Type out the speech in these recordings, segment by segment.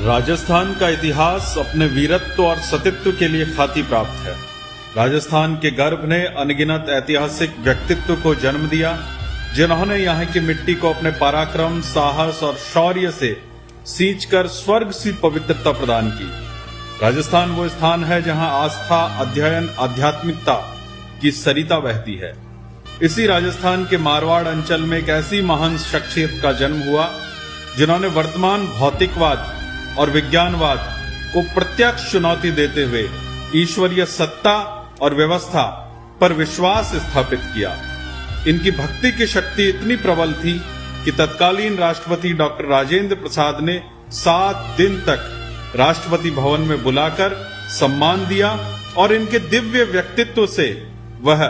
राजस्थान का इतिहास अपने वीरत्व और सतीत्व के लिए ख्याति प्राप्त है। राजस्थान के गर्भ ने अनगिनत ऐतिहासिक व्यक्तित्व को जन्म दिया, जिन्होंने यहाँ की मिट्टी को अपने पराक्रम, साहस और शौर्य से सींचकर स्वर्ग सी पवित्रता प्रदान की। राजस्थान वो स्थान है जहाँ आस्था, अध्ययन, आध्यात्मिकता की सरिता बहती है। इसी राजस्थान के मारवाड़ अंचल में एक ऐसी महान शख्सियत का जन्म हुआ, जिन्होंने वर्तमान भौतिकवाद और विज्ञानवाद को प्रत्यक्ष चुनौती देते हुए ईश्वरीय सत्ता और व्यवस्था पर विश्वास स्थापित किया। इनकी भक्ति की शक्ति इतनी प्रबल थी कि तत्कालीन राष्ट्रपति डॉक्टर राजेंद्र प्रसाद ने 7 दिन तक राष्ट्रपति भवन में बुलाकर सम्मान दिया और इनके दिव्य व्यक्तित्व से वह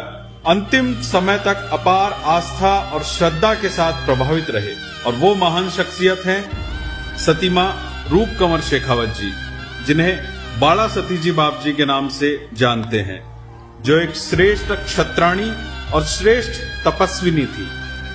अंतिम समय तक अपार आस्था और श्रद्धा के साथ प्रभावित रहे। और वो महान शख्सियत हैं सती मां रूप कंवर शेखावत जी, जिन्हें बाला सती जी बाप जी के नाम से जानते हैं, जो एक श्रेष्ठ क्षत्राणी और श्रेष्ठ तपस्विनी थी,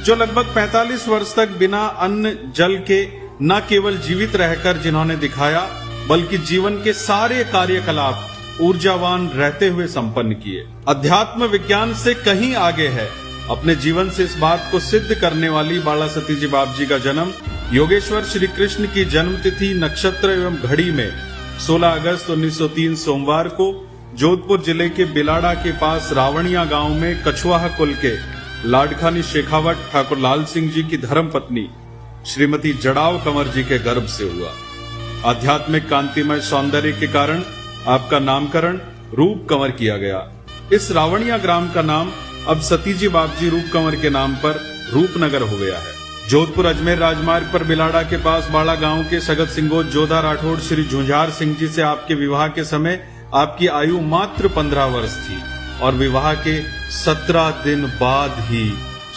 जो लगभग 45 वर्ष तक बिना अन्न जल के न केवल जीवित रहकर जिन्होंने दिखाया, बल्कि जीवन के सारे कार्यकलाप ऊर्जावान रहते हुए संपन्न किए। अध्यात्म विज्ञान से कहीं आगे है। अपने जीवन से इस बात को सिद्ध करने वाली बाला सती जी बाप जी का जन्म योगेश्वर श्री कृष्ण की जन्मतिथि, नक्षत्र एवं घड़ी में 16 अगस्त 1903 सोमवार को जोधपुर जिले के बिलाड़ा के पास रावणिया गांव में कछुआहा कुल के लाडखानी शेखावत ठाकुर लाल सिंह जी की धर्मपत्नी श्रीमती जड़ाव कंवर जी के गर्भ से हुआ। आध्यात्मिक कांतिमय सौंदर्य के कारण आपका नामकरण रूप कंवर किया गया। इस रावणिया ग्राम का नाम अब सती जी बाप जी रूप कंवर के नाम पर रूपनगर हो गया है। जोधपुर अजमेर राजमार्ग पर बिलाड़ा के पास बाड़ा गांव के सगत सिंगोत जोधा राठौड़ श्री झुंझार सिंह जी से आपके विवाह के समय आपकी आयु मात्र 15 वर्ष थी और विवाह के 17 दिन बाद ही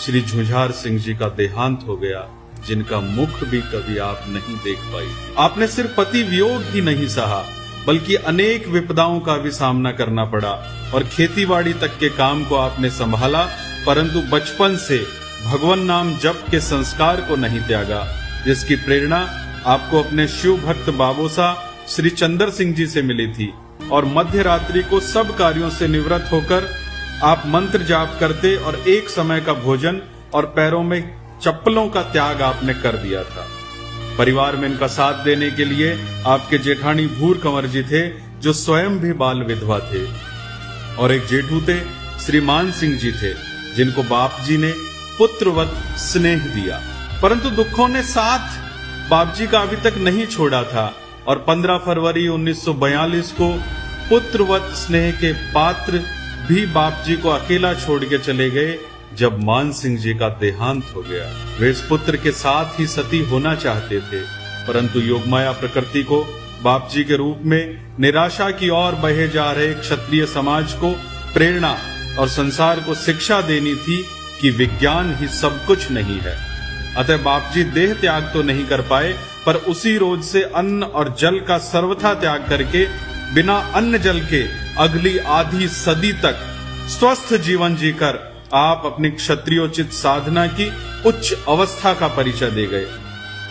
श्री झुंझार सिंह जी का देहांत हो गया, जिनका मुख भी कभी आप नहीं देख पाई थी। आपने सिर्फ पति वियोग ही नहीं सहा, बल्कि अनेक विपदाओं का भी सामना करना पड़ा और खेतीबाड़ी तक के काम को आपने संभाला, परंतु बचपन से भगवान नाम जप के संस्कार को नहीं त्यागा, जिसकी प्रेरणा आपको अपने शिव भक्त बाबोसा श्री चंद्र सिंह जी से मिली थी। और मध्य रात्रि को सब कार्यों से निवृत्त होकर आप मंत्र जाप करते और एक समय का भोजन और पैरों में चप्पलों का त्याग आपने कर दिया था। परिवार में इनका साथ देने के लिए आपके जेठानी भूर कंवर जी थे, जो स्वयं भी बाल विधवा थे, और एक जेठू थे श्री मान सिंह जी थे, जिनको बाप जी ने पुत्रवत स्नेह दिया। परंतु दुखों ने साथ बाप जी का अभी तक नहीं छोड़ा था और 15 फरवरी 1942 को पुत्रवत स्नेह के पात्र भी बाप जी को अकेला छोड़ के चले गए, जब मान सिंह जी का देहांत हो गया। वे इस पुत्र के साथ ही सती होना चाहते थे, परंतु योगमाया प्रकृति को बाप जी के रूप में निराशा की ओर बहे जा रहे क्षत्रिय समाज को प्रेरणा और संसार को शिक्षा देनी थी कि विज्ञान ही सब कुछ नहीं है। अतः बाप जी देह त्याग तो नहीं कर पाए, पर उसी रोज से अन्न और जल का सर्वथा त्याग करके बिना अन्न जल के अगली आधी सदी तक स्वस्थ जीवन जीकर आप अपनी क्षत्रियोचित साधना की उच्च अवस्था का परिचय दे गए।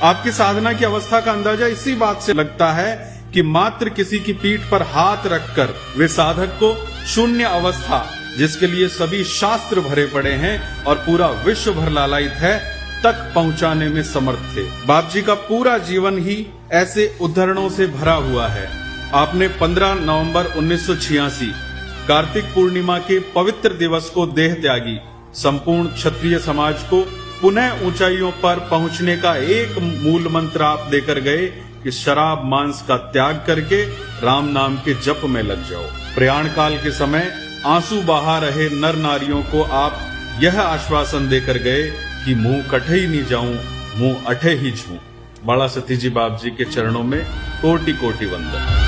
आपकी साधना की अवस्था का अंदाजा इसी बात से लगता है कि मात्र किसी की पीठ पर हाथ रखकर वे साधक को शून्य अवस्था, जिसके लिए सभी शास्त्र भरे पड़े हैं और पूरा विश्व भर लालायित है, तक पहुंचाने में समर्थ थे। बाप जी का पूरा जीवन ही ऐसे उदाहरणों से भरा हुआ है। आपने 15 नवंबर 1986 कार्तिक पूर्णिमा के पवित्र दिवस को देह त्यागी संपूर्ण क्षत्रिय समाज को पुनः ऊंचाइयों पर पहुंचने का एक मूल मंत्र आप देकर गए कि शराब मांस का त्याग करके राम नाम के जप में लग जाओ। प्रयाण काल के समय आंसू बहा रहे नर नारियों को आप यह आश्वासन देकर गए कि मुंह कटे ही नहीं जाऊं, मुंह अठे ही छूं। बाला सती जी बाप जी के चरणों में कोटि कोटि वंदन।